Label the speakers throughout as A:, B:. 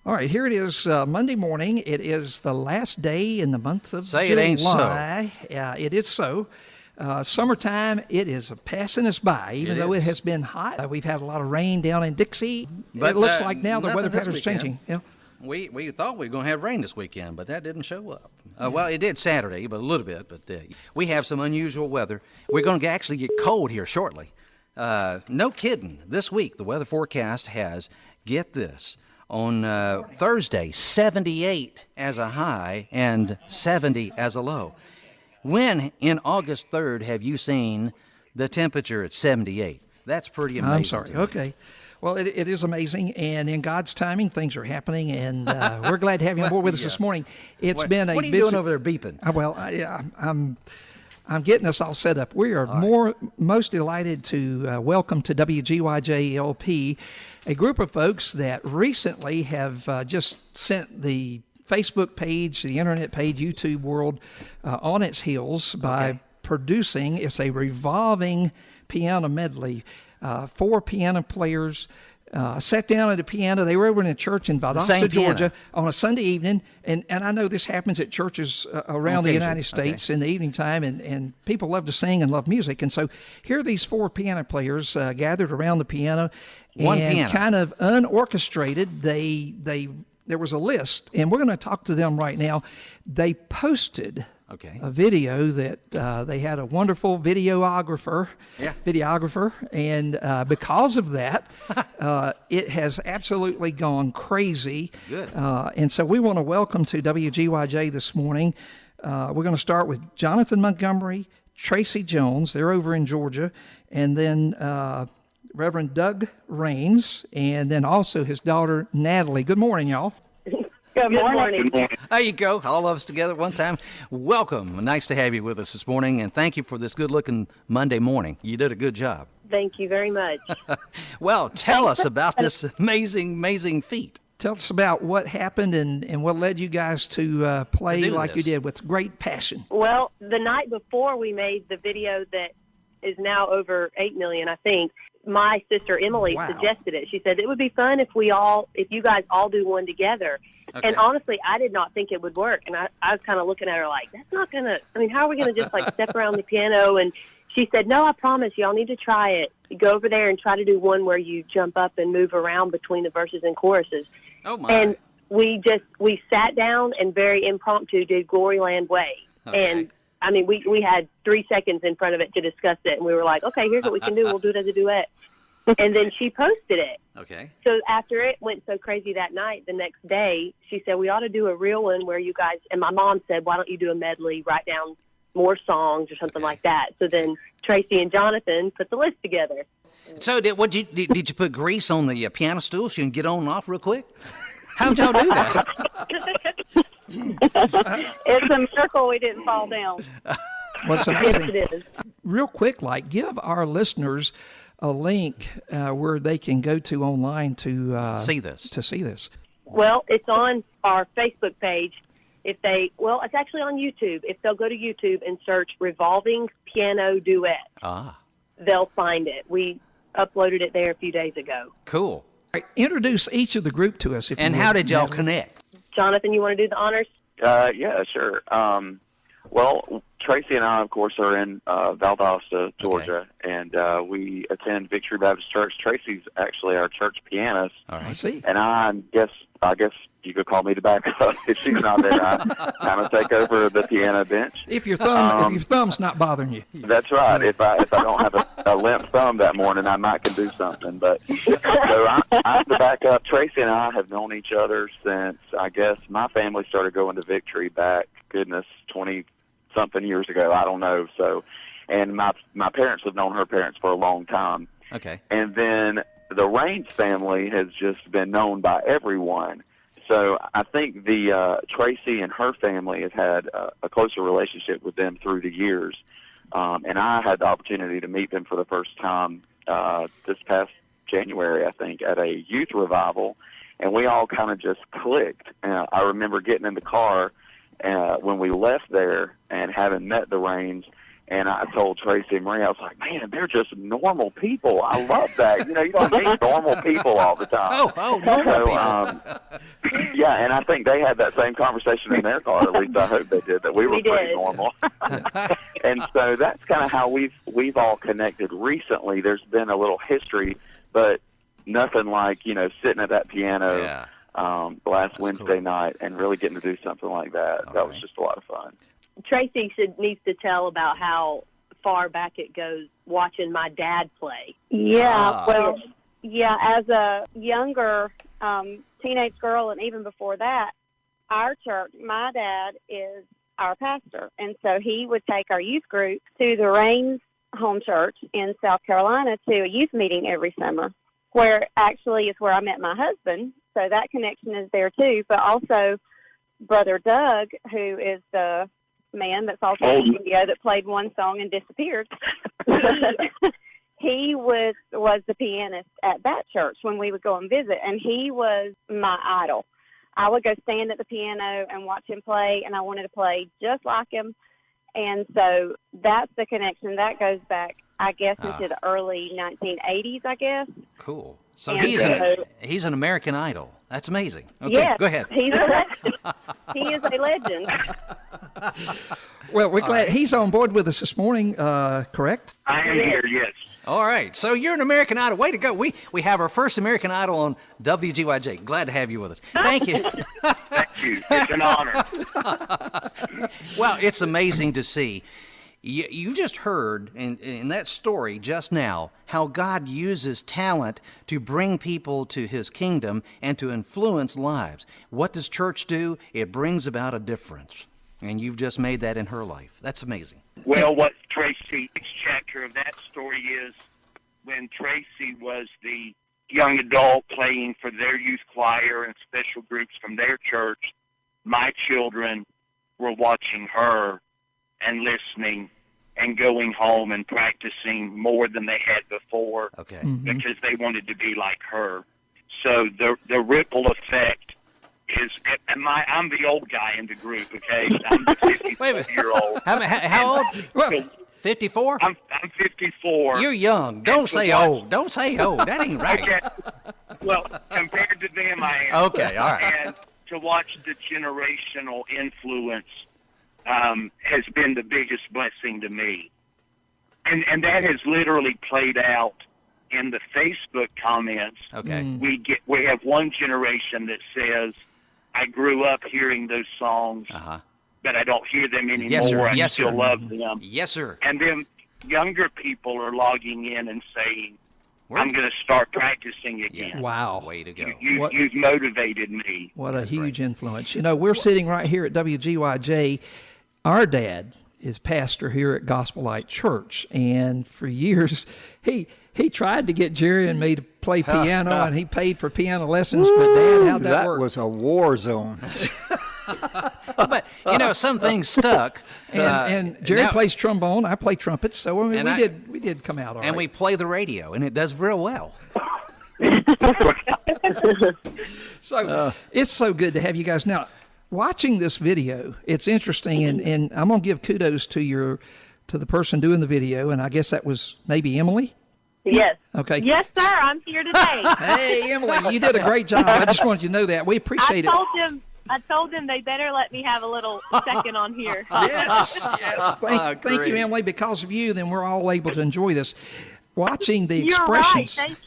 A: All right, here it is, Monday morning. It is the last day in the month of
B: Say
A: July.
B: it ain't so.
A: Yeah, it is so. Summertime, it is passing us by, even though it has been hot. We've had a lot of rain down in Dixie.
B: But,
A: it looks like now the weather
B: this
A: pattern's
B: weekend.
A: changing. Yeah.
B: We thought we were going to have rain this weekend, but that didn't show up. Well, it did Saturday, but a little bit. But we have some unusual weather. We're going to actually get cold here shortly. No kidding. This week, the weather forecast has, get this, on Thursday, 78 as a high and 70 as a low. When in August 3rd have you seen the temperature at 78? That's pretty amazing.
A: I'm sorry. Okay. Well, it is amazing, and in God's timing, things are happening, and we're glad to have you on board with us this morning. It's been a
B: What are you
A: busy...
B: doing over there beeping?
A: I'm getting us all set up. We are most delighted to welcome to WGYJ LP a group of folks that recently have just sent the Facebook page, the internet page, YouTube world on its heels by producing, it's a revolving piano medley. 4 piano players sat down at a piano. They were over in a church in Valdosta, Georgia, on a Sunday evening. And I know this happens at churches around the United States in the evening time, and people love to sing and love music. And so here are these 4 piano players gathered around the piano. Kind of unorchestrated, there was a list, and we're going to talk to them right now. They posted a video that they had a wonderful videographer, and because of that, it has absolutely gone crazy.
B: Good.
A: And so we want to welcome to WGYJ this morning. We're going to start with Jonathan Montgomery, Tracy Jones, they're over in Georgia, and then Reverend Doug Raines, and then also his daughter, Natalie. Good morning, y'all.
C: Good morning.
B: There you go. All of us together at one time. Welcome. Nice to have you with us this morning, and thank you for this good-looking Monday morning. You did a good job.
C: Thank you very much.
B: Well, tell us about this amazing feat.
A: Tell us about what happened and what led you guys to play like you did with great passion.
C: Well, the night before we made the video that is now over 8 million, I think, my sister Emily suggested it. She said it would be fun if you guys all do one together. And honestly, I did not think it would work. And I was kind of looking at her like, that's not going to, how are we going to just like step around the piano? And she said, no, I promise y'all need to try it. You go over there and try to do one where you jump up and move around between the verses and choruses.
B: Oh my.
C: And we sat down and very impromptu did Gloryland Way. And we had 3 seconds in front of it to discuss it, and we were like, okay, here's what we can do. We'll do it as a duet. And then she posted it.
B: Okay.
C: So after it went so crazy that night, the next day, she said, we ought to do a real one where you guys, and my mom said, why don't you do a medley, write down more songs or something like that. So then Tracy and Jonathan put the list together.
B: So did you put grease on the piano stool so you can get on and off real quick? How'd y'all do that?
C: It's a miracle we didn't fall down.
A: What's amazing?
C: Yes, it is.
A: Real quick, give our listeners a link where they can go to online to
B: see this.
C: Well, it's on our Facebook page. It's actually on YouTube. If they'll go to YouTube and search Revolving Piano Duet, they'll find it. We uploaded it there a few days ago.
B: Cool.
A: All right, introduce each of the group to us.
B: And how did y'all connect?
C: Jonathan, you want to do the honors?
D: Yeah, sure. Well, Tracy and I, of course, are in Valdosta, Georgia, and we attend Victory Baptist Church. Tracy's actually our church pianist.
B: All right.
A: I see.
D: And I guess you could call me the backup. If she's not there, I kind of take over the piano bench.
A: If your thumb's not bothering you.
D: That's right. If I don't have a limp thumb that morning, I might can do something. But so I'm the backup. Tracy and I have known each other since, I guess, my family started going to Victory back, 20-something years ago. I don't know. So, and my parents have known her parents for a long time.
B: Okay.
D: And then the Raines family has just been known by everyone. So I think the Tracy and her family has had a closer relationship with them through the years. And I had the opportunity to meet them for the first time this past January, I think, at a youth revival. And we all kind of just clicked. I remember getting in the car when we left there and having met the Raines And I told Tracy and Marie, I was like, man, they're just normal people. I love that. You know, you don't meet normal people all the time.
B: Normal people.
D: Yeah, and I think they had that same conversation in their car. At least I hope they did, that we were pretty normal. And so that's kind of how we've all connected recently. There's been a little history, but nothing like, you know, sitting at that piano last Wednesday night and really getting to do something like that. That was just a lot of fun.
C: Tracy needs to tell about how far back it goes watching my dad play.
E: Yeah, as a younger teenage girl, and even before that, our church, my dad is our pastor, and so he would take our youth group to the Rains home church in South Carolina to a youth meeting every summer, where actually is where I met my husband, so that connection is there too, but also Brother Doug, who is the man that's also in the video that played one song and disappeared. He was the pianist at that church when we would go and visit, and he was my idol. I would go stand at the piano and watch him play, and I wanted to play just like him. And so that's the connection. That goes back, I guess, into the early 1980s, I guess.
B: Cool. So
E: and
B: he's an American Idol. That's amazing. Okay,
E: yes,
B: go ahead.
E: He's a legend. He is a legend.
A: Well, we're glad he's on board with us this morning, correct?
F: I am here, yes.
B: All right. So you're an American Idol. Way to go. We have our first American Idol on WGYJ. Glad to have you with us. Thank you.
F: Thank you. It's an honor.
B: Well, it's amazing to see. You just heard in that story just now how God uses talent to bring people to his kingdom and to influence lives. What does church do? It brings about a difference. And you've just made that in her life. That's amazing.
F: Well, what Tracy, next chapter of that story is when Tracy was the young adult playing for their youth choir and special groups from their church, my children were watching her and listening and going home and practicing more than they had before because they wanted to be like her. So the ripple effect is, I'm the old guy in the group, okay? I'm the 54-year-old.
B: How old? 54?
F: I'm 54.
B: You're young. Don't say old. Don't say old. That ain't right.
F: Okay. Well, compared to them, I am.
B: Okay, all right.
F: And to watch the generational influence has been the biggest blessing to me. And that has literally played out in the Facebook comments.
B: Okay.
F: We have one generation that says, I grew up hearing those songs, but I don't hear them anymore.
B: Yes, sir.
F: I still love them.
B: Yes, sir.
F: And then younger people are logging in and saying, I'm going to start practicing again.
B: Yeah.
A: Wow.
B: Way to go.
F: You've motivated me.
A: What a huge influence. You know, we're sitting right here at WGYJ. Our dad is pastor here at Gospel Light Church, and for years he tried to get Jerry and me to play piano, and he paid for piano lessons. But Dad, how'd that work?
G: That was a war zone.
B: But you know, some things stuck.
A: And Jerry plays trombone. I play trumpets. So I mean, we did come out all right.
B: And we play the radio, and it does real well.
A: So it's so good to have you guys now. Watching this video, it's interesting, and I'm gonna give kudos to the person doing the video, and I guess that was maybe Emily.
C: Yes.
A: Okay.
C: Yes, sir. I'm here today.
A: Hey, Emily, you did a great job. I just wanted you to know that. We appreciate it.
C: I told them they better let me have a little second on here.
A: Yes. Thank you, Emily. Because of you, then we're all able to enjoy this. Watching the expressions.
C: You're right.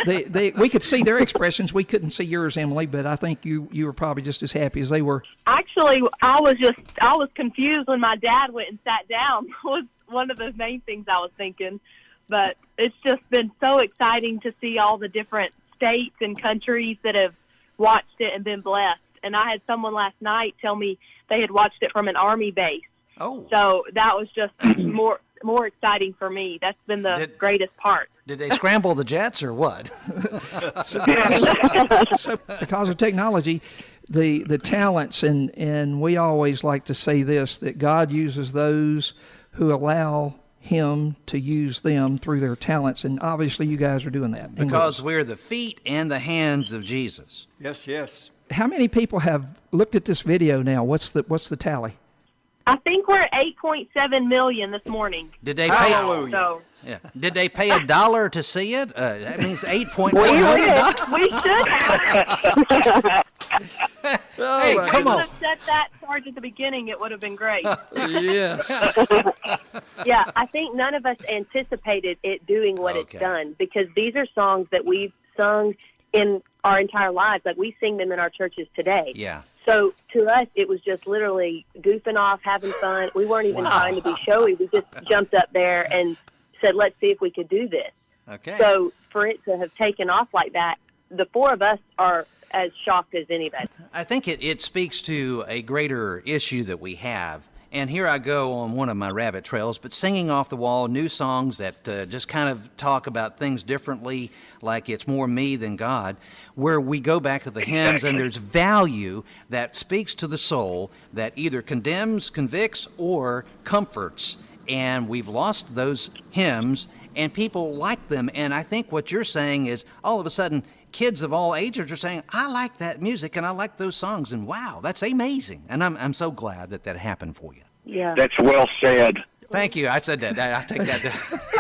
C: Thank you.
A: We could see their expressions. We couldn't see yours, Emily, but I think you were probably just as happy as they were.
C: Actually, I was confused when my dad went and sat down. Was one of the main things I was thinking. But it's just been so exciting to see all the different states and countries that have watched it and been blessed. And I had someone last night tell me they had watched it from an Army base. Oh. So that was just more exciting for me. That's been the greatest part.
B: Did they scramble the jets or what?
A: So because of technology, the talents, and we always like to say this, that God uses those who allow him to use them through their talents, and obviously you guys are doing that.
B: Because we're the feet and the hands of Jesus.
G: Yes.
A: How many people have looked at this video now? What's the tally?
C: I think we're at 8.7 million this morning.
B: Did they pay?
G: Hallelujah.
C: So
B: Yeah. Did they pay $1 to see it? That means $8.4
C: we
B: million.
C: should have.
B: Hey,
A: my
B: come
C: We
B: on.
C: would have set that charge at the beginning. It would have been great.
A: Yes.
C: Yeah, I think none of us anticipated it doing what
B: Okay.
C: it's done, because these are songs that we've sung in our entire lives. Like, we sing them in our churches today.
B: Yeah.
C: So to us, it was just literally goofing off, having fun. We weren't even trying to be showy. We just jumped up there and said, let's see if we could do this.
B: Okay.
C: So for it to have taken off like that, the four of us are as shocked as anybody.
B: I think it speaks to a greater issue that we have. And here I go on one of my rabbit trails, but singing off the wall, new songs that just kind of talk about things differently, like it's more me than God, where we go back to the hymns and there's value that speaks to the soul that either condemns, convicts, or comforts. And we've lost those hymns, and people like them. And I think what you're saying is all of a sudden kids of all ages are saying, I like that music and I like those songs, and wow, that's amazing. And I'm so glad that happened for you.
C: Yeah.
F: That's well said.
B: Thank you. I said that. I take that.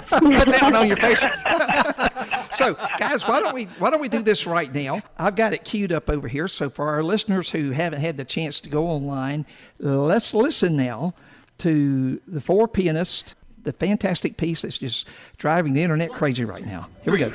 B: Put that one on your face.
A: So, guys, why don't we do this right now? I've got it queued up over here. So, for our listeners who haven't had the chance to go online, let's listen now to the four pianists, the fantastic piece that's just driving the internet crazy right now. Here we go.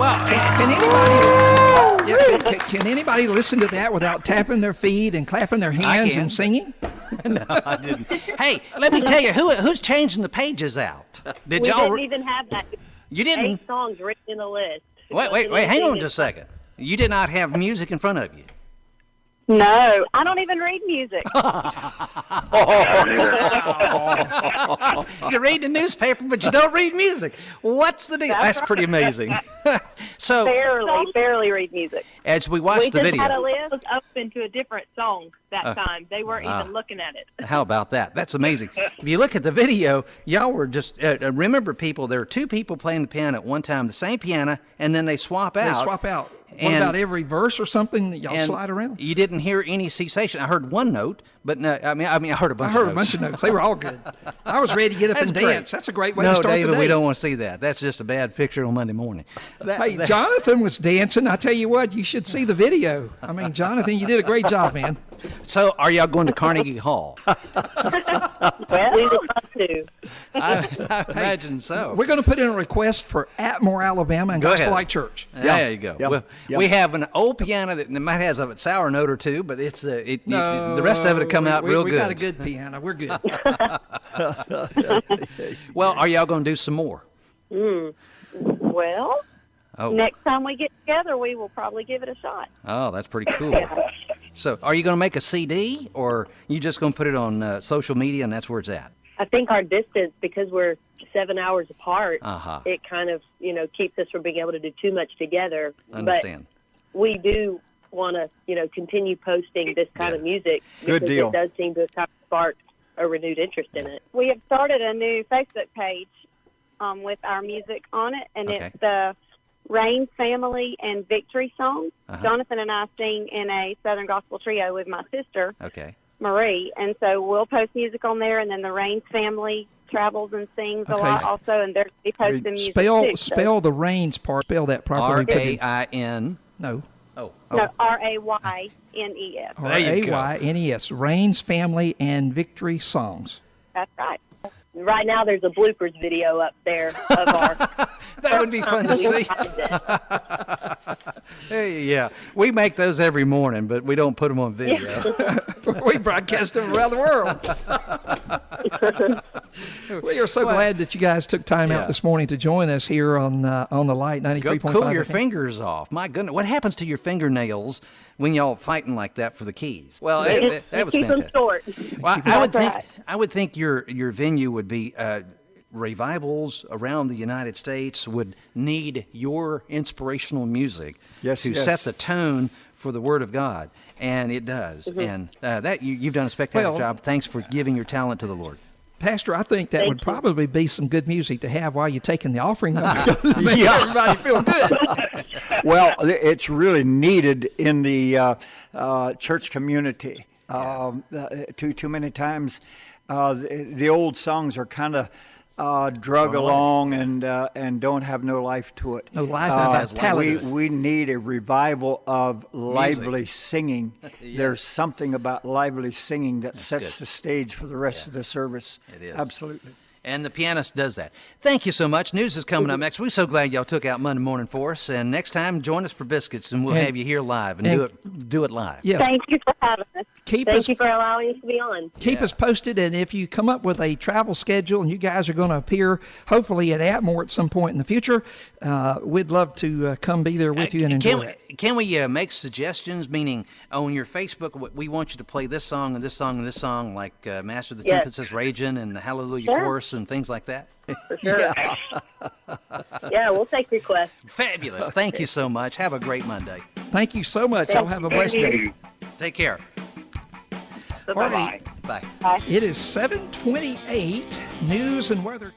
B: Well,
A: Can anybody? Yeah, can anybody listen to that without tapping their feet and clapping their hands
B: can.
A: and singing?
B: no, I didn't. Hey, let me tell you, who's changing the pages out? Did
C: We
B: y'all?
C: didn't even have that.
B: You didn't?
C: 8 songs written in the list.
B: Wait, hang on just a second. You did not have music in front of you.
E: No, I don't even read music.
B: You read the newspaper, but you don't read music. What's the deal? That's pretty amazing. So,
E: barely read music.
B: as we watch
C: We
B: the
C: just
B: video,
C: had a list was up into a different song that time. They weren't even looking at it.
B: how about that? That's amazing. If you look at the video, y'all were just remember, people. There are two people playing the piano at one time, the same piano, and then they swap
A: They
B: out.
A: swap out. What
B: And-
A: about every verse or something that y'all
B: and
A: slide around?
B: You didn't hear any cessation. I heard one note, but no, I mean, I heard a bunch.
A: I heard
B: of
A: a
B: notes.
A: bunch of notes. They were all good. I was ready to get up
B: That's
A: and
B: great.
A: dance. That's a great way
B: No,
A: to start
B: David,
A: the day.
B: we don't want to see that. That's just a bad picture on Monday morning.
A: Hey, Jonathan was dancing. I tell you what, you should see the video. I mean, Jonathan, you did a great job, man.
B: So, are y'all going to Carnegie Hall?
C: Well, we would love to.
B: I imagine so.
A: We're going to put in a request for Atmore, Alabama, and
B: Go
A: Gospel
B: ahead.
A: Light Church.
B: There you go.
G: Yeah.
B: Well,
G: Yeah.
B: we have an old piano that might has a sour note or two, but it's the rest of it will come out real
A: we
B: good.
A: got a good piano. We're good.
B: Well, are y'all going to do some more?
E: Well,
B: Oh,
E: next time we get together, we will probably give it a shot.
B: oh, that's pretty cool. So, are you going to make a CD, or you just going to put it on social media and that's where it's at?
C: I think our distance, because we're 7 hours apart,
B: Uh-huh.
C: it kind of, keeps us from being able to do too much together.
B: Understand.
C: But we do want to, continue posting this kind of music
G: Good
C: because
G: deal.
C: it does seem to have kind of sparked a renewed interest in it.
E: We have started a new Facebook page with our music on it, and
B: Okay.
E: it's the Rain Family and Victory Songs.
B: Uh-huh.
E: Jonathan and I sing in a Southern Gospel trio with my sister,
B: Okay.
E: Marie, and so we'll post music on there, and then the Rains family travels and sings a
A: Okay.
E: lot also, and they're posting music
A: Spell
E: too. so-
A: spell the Rains part. Spell that properly.
B: RAIN.
A: No.
B: Oh.
E: No, RAYNES.
B: There you go.
A: RAYNES. Rains Family and Victory Songs.
E: That's right.
C: Right now, there's a bloopers video up there of our.
B: That would be fun to see. Hey, yeah, we make those every morning, but we don't put them on video.
A: We broadcast them around the world. We are so glad that you guys took time
B: Yeah.
A: out this morning to join us here on the Light
B: Go
A: 93.5.
B: cool your fingers off. My goodness, what happens to your fingernails when y'all fighting like that for the keys? Well, that was
C: keep them
B: fantastic.
C: short.
B: Well, I would think your venue would be revivals around the United States would need your inspirational music
G: Yes,
B: to
G: yes.
B: set the tone for the Word of God, and it does. And that you've done a spectacular
A: Well-
B: job. Thanks for giving your talent to the Lord.
A: Pastor, I think that
C: Thank
A: would
C: you.
A: probably be some good music to have while you're taking the offering. Make everybody feel good.
G: Well, it's really needed in the church community. Too many times, the old songs are kind of drug along and don't have no life to it.
A: No life and vitality.
G: We need a revival of lively singing. There's something about lively singing that sets
B: good.
G: the stage for the rest of the service.
B: It is.
G: Absolutely.
B: And the pianist does that. Thank you so much. News is coming up next. We're so glad y'all took out Monday morning for us. And next time, join us for biscuits, and we'll have you here live and do it live.
A: Yes.
E: Thank you for having us.
A: Keep
C: Thank
A: us
C: you for allowing us to be on.
A: Keep us posted, and if you come up with a travel schedule and you guys are going to appear, hopefully at Atmore at some point in the future, we'd love to come be there with you and enjoy it.
B: Can we make suggestions? Meaning, on your Facebook, we want you to play this song and this song and this song, like "Master of the
C: Yes.
B: Tempest is Raging" and the Hallelujah
C: Sure.
B: Chorus and things like that.
C: For sure. Yeah, we'll take requests.
B: Fabulous! Thank you so much. Have a great Monday.
A: Thank you so much. Y'all have a blessed day.
B: Take care.
C: Bye-bye.
B: Bye.
A: It is 7:28. News and weather.